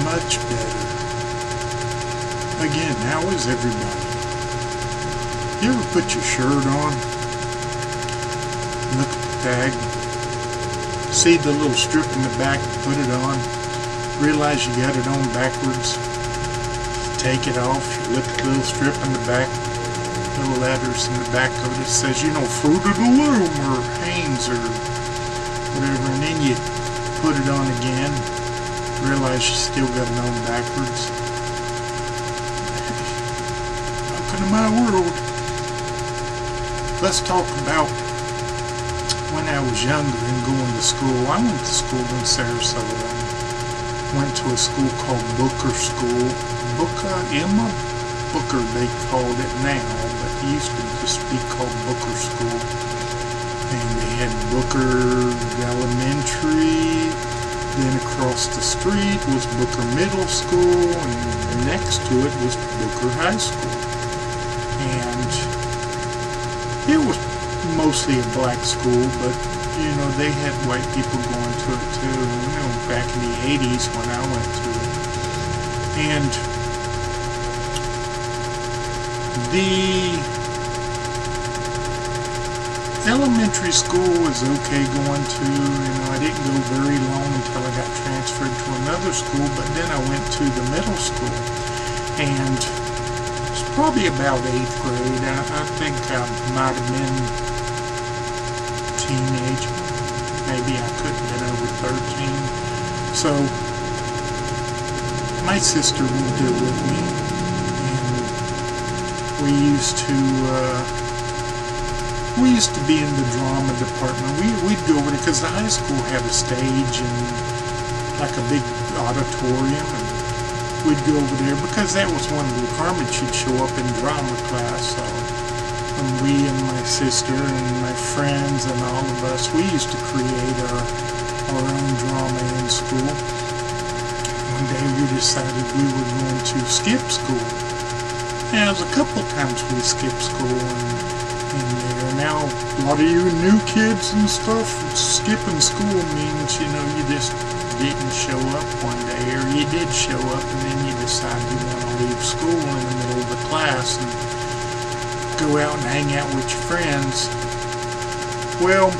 Much better. Again, how is everybody? You ever put your shirt on, look at the tag, see the little strip in the back, put it on, realize you got it on backwards, take it off, you look at the little strip in the back, little letters in the back of it, it says, you know, Fruit of the Loom or Hanes or whatever, and then you put it on again, realize you still got it on backwards. Welcome to my world. Let's talk about when I was younger and going to school. I went to school in Sarasota. Went to a school called Booker School. Emma Booker they called it now, but it used to just be called Booker School. And they had Booker Elementary, then across the street was Booker Middle School, and next to it was Booker High School. And it was mostly a black school, but you know, they had white people going to it too, you know, back in the 80s when I went to it. And the elementary school was okay going to, you know, I didn't go very long until I got transferred to another school, but then I went to the middle school, and it's probably about 8th grade. I think I might have been teenage, maybe I couldn't have been over 13. So my sister moved there with me, and we used to be in the drama department. We'd go over there because the high school had a stage and like a big auditorium, and we'd go over there because that was one of the requirements. You'd show up in drama class. So we and my sister and my friends and all of us, we used to create our own drama in school. One day we decided we were going to skip school. Now, there was a couple times we skipped school in there. Now, a lot of you new kids and stuff, skipping school means, you know, you just didn't show up one day, or you did show up and then you decide you want to leave school in the middle of the class and go out and hang out with your friends. Well,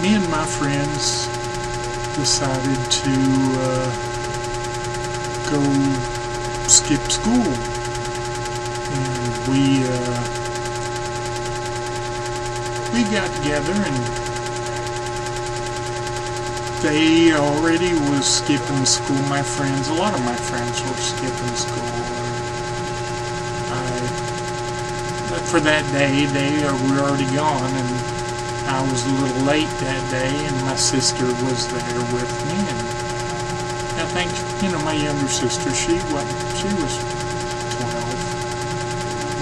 me and my friends decided to go skip school, and we got together, and they already was skipping school. My friends, a lot of my friends were skipping school. For that day, they were already gone, and I was a little late that day, and my sister was there with me, and I think, you know, my younger sister, she was 12,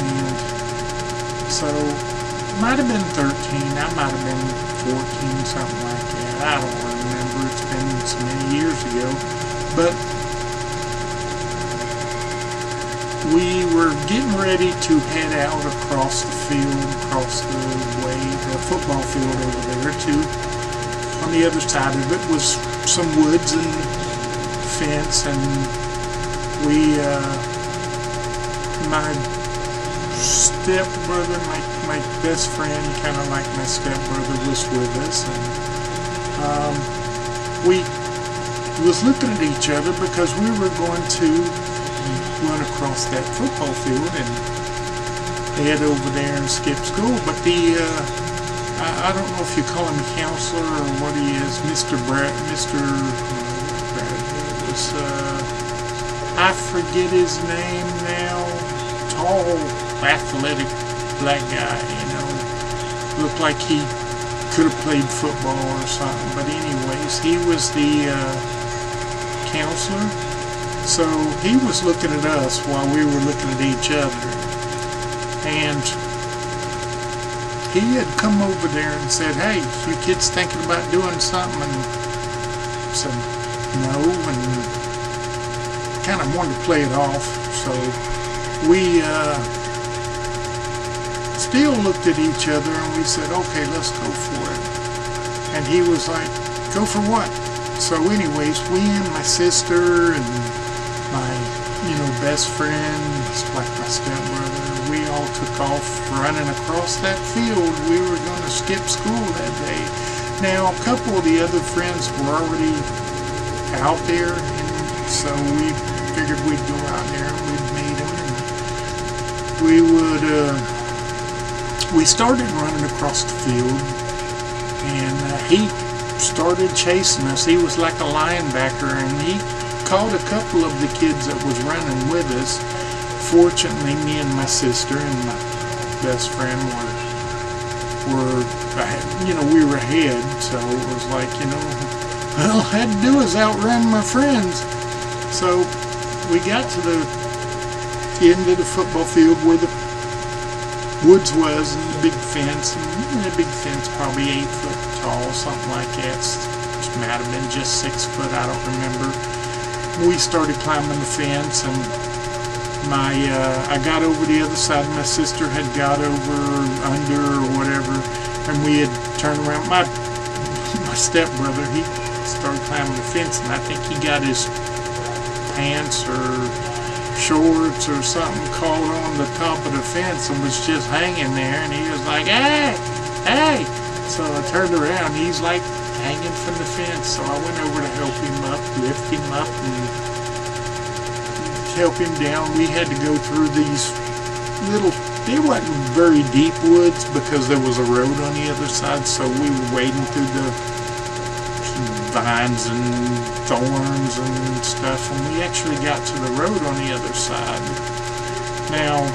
and so might have been 13, I might have been 14, something like that. I don't remember, it's been so many years ago, but we were getting ready to head out across the field, across the way, the football field over there to, on the other side of it was some woods and fence, and we, my stepbrother, my best friend, kind of like my stepbrother, was with us, and we was looking at each other because we were going to run across that football field and head over there and skip school. But the I don't know if you call him a counselor or what he is, Mr. Brad, I forget his name now. Tall, athletic black guy, you know, looked like he could have played football or something. But anyways, he was the counselor. So he was looking at us while we were looking at each other, and he had come over there and said, "Hey, you kids thinking about doing something?" And I said, "No," and kind of wanted to play it off. So we still looked at each other and we said, "Okay, let's go for it." And he was like, "Go for what?" So anyways, we and my sister and my, best friend, like my stepbrother, we all took off running across that field. We were going to skip school that day. Now, a couple of the other friends were already out there, and so we figured we'd go out there and we'd meet them. And we started running across the field, and he started chasing us. He was like a linebacker, and he caught a couple of the kids that was running with us. Fortunately, me and my sister and my best friend we were ahead, so it was like, all I had to do is outrun my friends. So we got to the end of the football field where the woods was, and the big fence, and the big fence probably 8 foot tall, something like that. It might have been just 6 foot, I don't remember. We started climbing the fence, and I got over the other side. My sister had got over under or whatever, and we had turned around. My stepbrother, he started climbing the fence, and I think he got his pants or shorts or something caught on the top of the fence and was just hanging there, and he was like, hey, hey. So I turned around, he's like hanging from the fence, so I went over to help him up, lift him up, and help him down. We had to go through these little, it wasn't very deep woods because there was a road on the other side, so we were wading through the vines and thorns and stuff, and we actually got to the road on the other side. Now,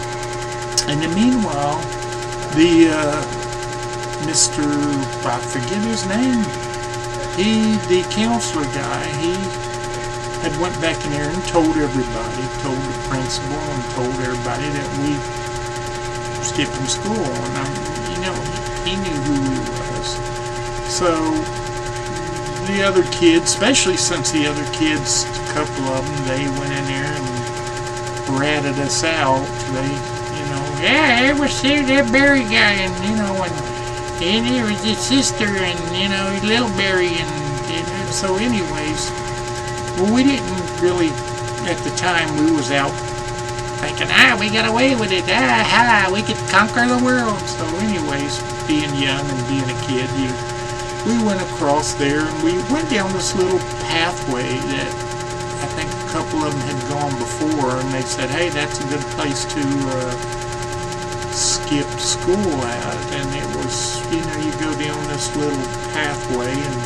in the meanwhile, the I forget his name, the counselor guy, he had went back in there and told everybody, told the principal and told everybody that we were skipping school, and he knew who he was. So the other kids, especially since the other kids, a couple of them, they went in there and ratted us out. They, yeah, it was that Barry guy, and it was his sister, and little Barry, and so anyways, well, we didn't really, at the time, we was out thinking, we got away with it, we could conquer the world. So anyways, being young and being a kid, we went across there, and we went down this little pathway that I think a couple of them had gone before, and they said, hey, that's a good place to skip school at. And it was, you go down this little pathway, and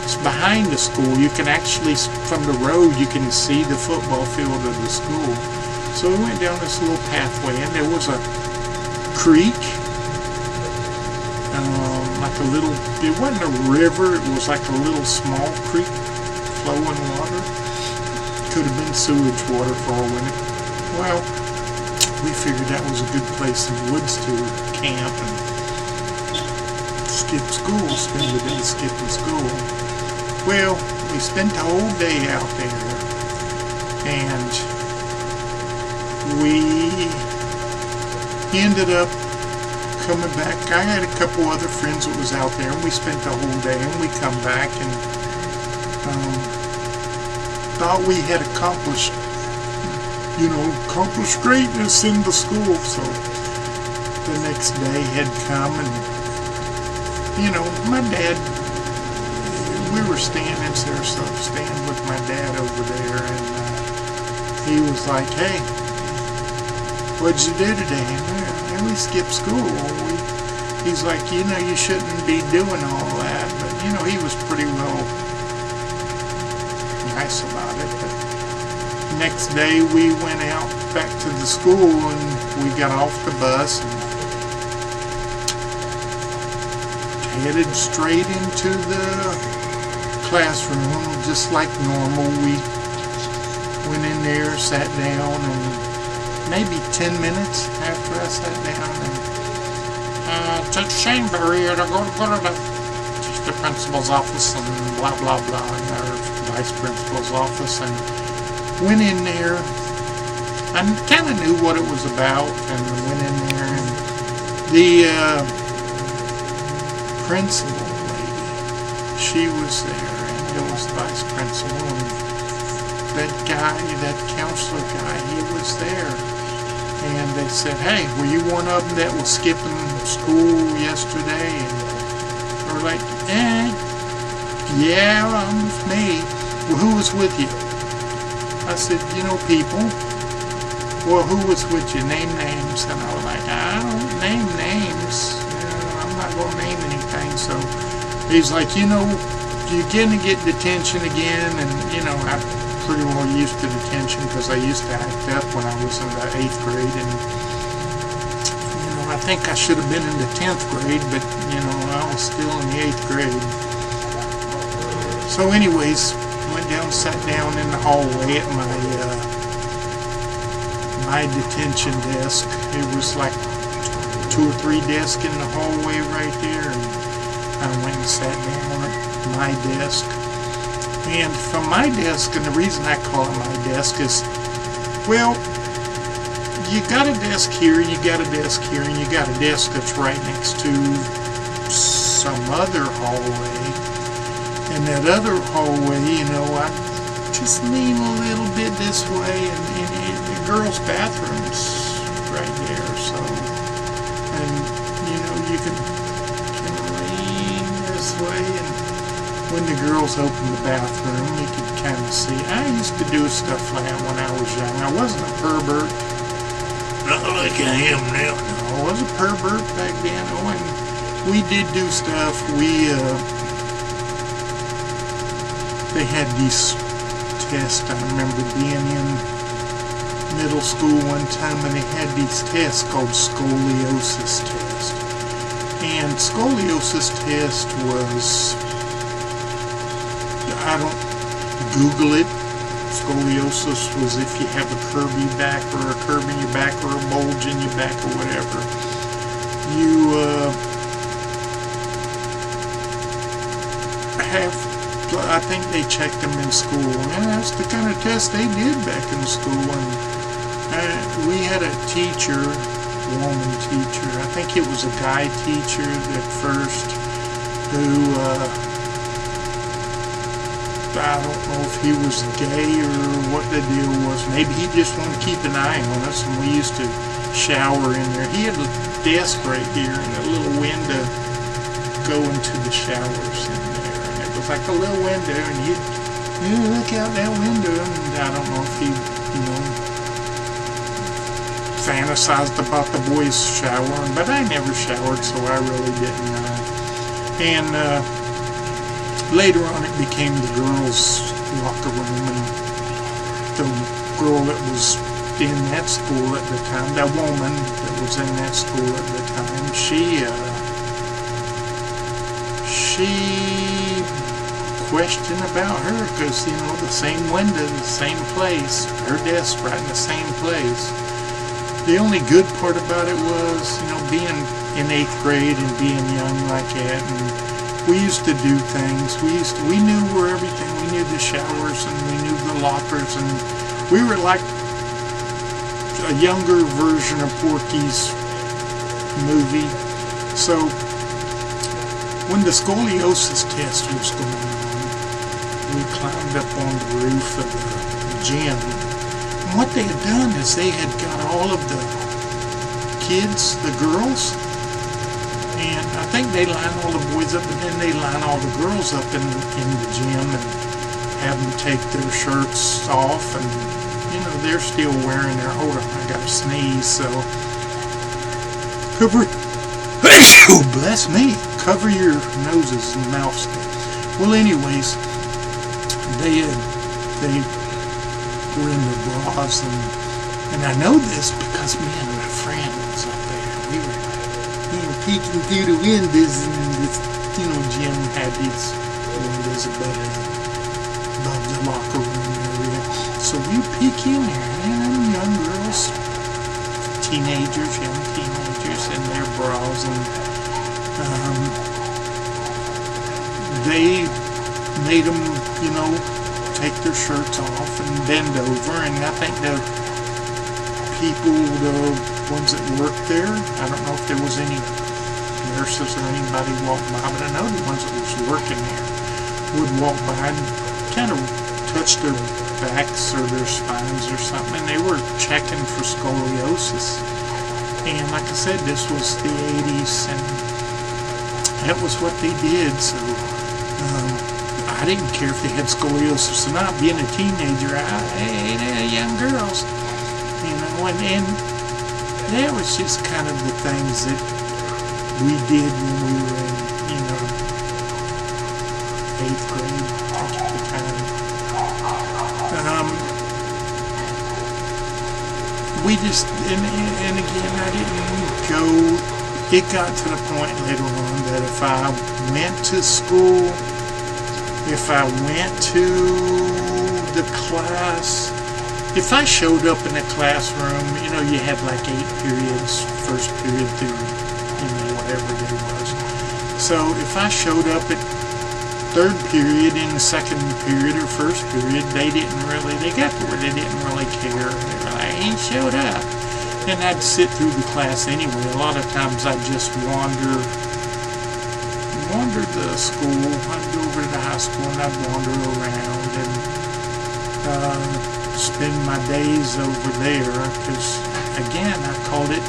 it's behind the school. You can actually, from the road, you can see the football field of the school. So we went down this little pathway, and there was a creek, like a little, it wasn't a river, it was like a little small creek, flowing water. Could have been sewage water for all we knew. Well, we figured that was a good place in the woods to camp and skip school, spend the day skipping school. Well, we spent the whole day out there, and we ended up coming back. I had a couple other friends that was out there, and we spent the whole day, and we come back and thought we had accomplished greatness in the school. So the next day had come, and my dad, we were standing with my dad over there, and he was like, hey, what'd you do today? And we skipped school. He's like, you shouldn't be doing all that, but he was pretty well nice about it. But next day we went out back to the school, and we got off the bus and headed straight into the classroom just like normal. We went in there, sat down, and maybe 10 minutes after I sat down, and Judge Shaneberry, to go to the principal's office and blah blah blah, and our vice principal's office, and went in there. I kind of knew what it was about, and went in there, and the principal lady, she was there, and It was the vice principal, and that guy, that counselor guy, he was there. And they said, hey, were you one of them that was skipping school yesterday? And we're like, yeah, it was me. Well, who was with you? I said, people. Well, who was with you? Name names. And I was like, I don't name names. I'm not going to name anything. So he's like, you're going to get detention again. And, I'm pretty well used to detention because I used to act up when I was in the 8th grade. And, I think I should have been in the 10th grade, but, I was still in the 8th grade. So anyways, went down, sat down in the hallway at my detention desk. It was like 2 or 3 desks in the hallway right there, and I went and sat down at my desk. And from my desk, and the reason I call it my desk is, well, you got a desk here, you got a desk here, and you got a desk that's right next to some other hallway. And that other hallway, I just lean a little bit this way, and the girls' bathroom's right there, so, and, you can lean this way, and when the girls open the bathroom, you can kind of see. I used to do stuff like that when I was young. I wasn't a pervert, not like I am now. No, I was a pervert back then. Oh, and we did do stuff. They had these tests. I remember being in middle school one time, and they had these tests called scoliosis test. And scoliosis test was, I don't Google it. Scoliosis was if you have a curvy back, or a curve in your back, or a bulge in your back, or whatever. I think they checked them in school, and that's the kind of test they did back in school. And we had a teacher, woman teacher, I think it was a guy teacher at first, who, I don't know if he was gay or what the deal was. Maybe he just wanted to keep an eye on us, and we used to shower in there. He had a desk right here and a little window go into the showers in there. Like a little window, and he'd look out that window, and I don't know if he, fantasized about the boys showering, but I never showered, so I really didn't know. And later on, it became the girls' locker room, and the girl that was in that school at the time, that woman that was in that school at the time, she question about her, because the same window, the same place, her desk right in the same place. The only good part about it was, being in 8th grade and being young like that, and we used to do things. We knew where everything. We knew the showers, and we knew the lockers, and we were like a younger version of Porky's movie. So when the scoliosis test was going on, we climbed up on the roof of the gym. And what they had done is they had got all of the kids, the girls, and I think they line all the boys up, and then they line all the girls up in the gym and have them take their shirts off, and they're still wearing their, hold on, I gotta sneeze, so cover, bless me, cover your noses and mouths. Well, anyways, they were in their bras, and I know this because me and my friend was up there. We were peeking through the windows, and this gym had these windows above the locker room area. So we peek in there, and them young girls, young teenagers in their bras, and they made them, take their shirts off and bend over, and I think the people, the ones that worked there, I don't know if there was any nurses or anybody walking by, but I know the ones that was working there would walk by and kind of touch their backs or their spines or something, and they were checking for scoliosis. And like I said, this was the 80s, and that was what they did. So I didn't care if they had scoliosis or not. Being a teenager, hey, they're young girls, you know, and that was just kind of the things that we did when we were in, you know, 8th grade at the time. We just, and again, I didn't go, it got to the point later on that if I went to school, if I went to the class, if I showed up in a classroom, you know, you had like 8 periods, first period through, you know, whatever it was. So if I showed up at 3rd period in the 2nd period or 1st period, they got to where they didn't really care. They were like, he showed up. And I'd sit through the class anyway. A lot of times I'd just wander the school. I'd go over to the high school and I'd wander around and spend my days over there, because again, I called it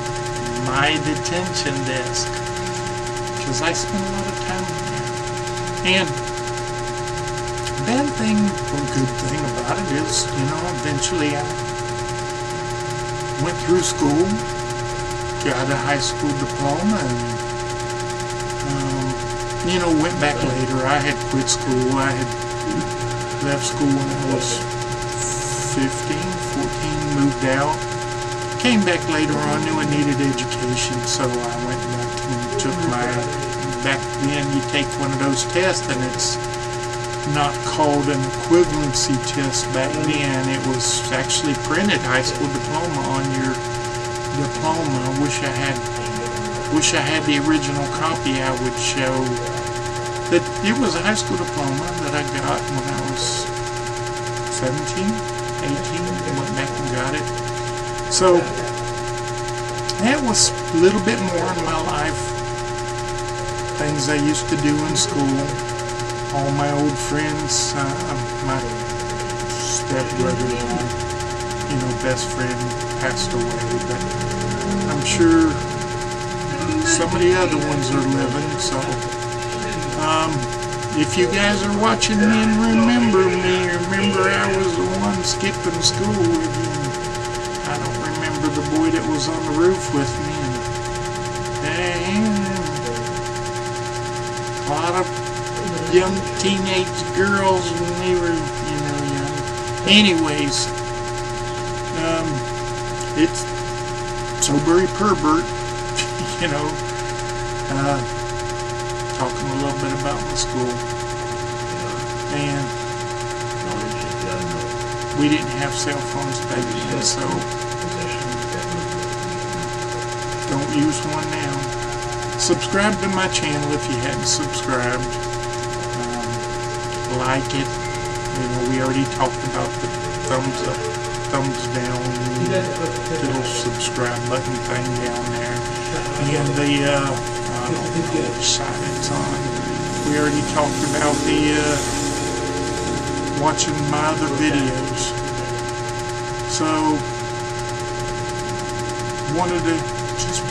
my detention desk, because I spent a lot of time there. And bad thing or good thing about it is, you know, eventually I went through school, got a high school diploma, and you know, went back later. I had quit school. I had left school when I was 15, 14, moved out. Came back later on, knew I needed education, so I went back and took back then you take one of those tests, and it's not called an equivalency test back then. It was actually printed high school diploma on your diploma. Wish I had the original copy. I would show that it was a high school diploma that I got when I was 17, 18, went back and got it. So that was a little bit more in my life, things I used to do in school. All my old friends, my stepbrother, you know, best friend passed away, but I'm sure some of the other ones are living. So if you guys are watching me and remember me, remember I was the one skipping school with you. I don't remember the boy that was on the roof with me. And a lot of young teenage girls when they were, you know, young. Anyways, it's SoBerry Pervert, you know, talking a little bit about my school. And we didn't have cell phones back then, so don't use one now. Subscribe to my channel if you hadn't subscribed. Like it. You know, we already talked about the thumbs up, thumbs down, little subscribe button thing down there. And the, I don't know which side it's on. We already talked about the, watching my other videos. So, wanted to just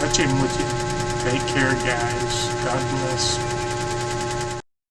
touch in with you. Take care, guys. God bless.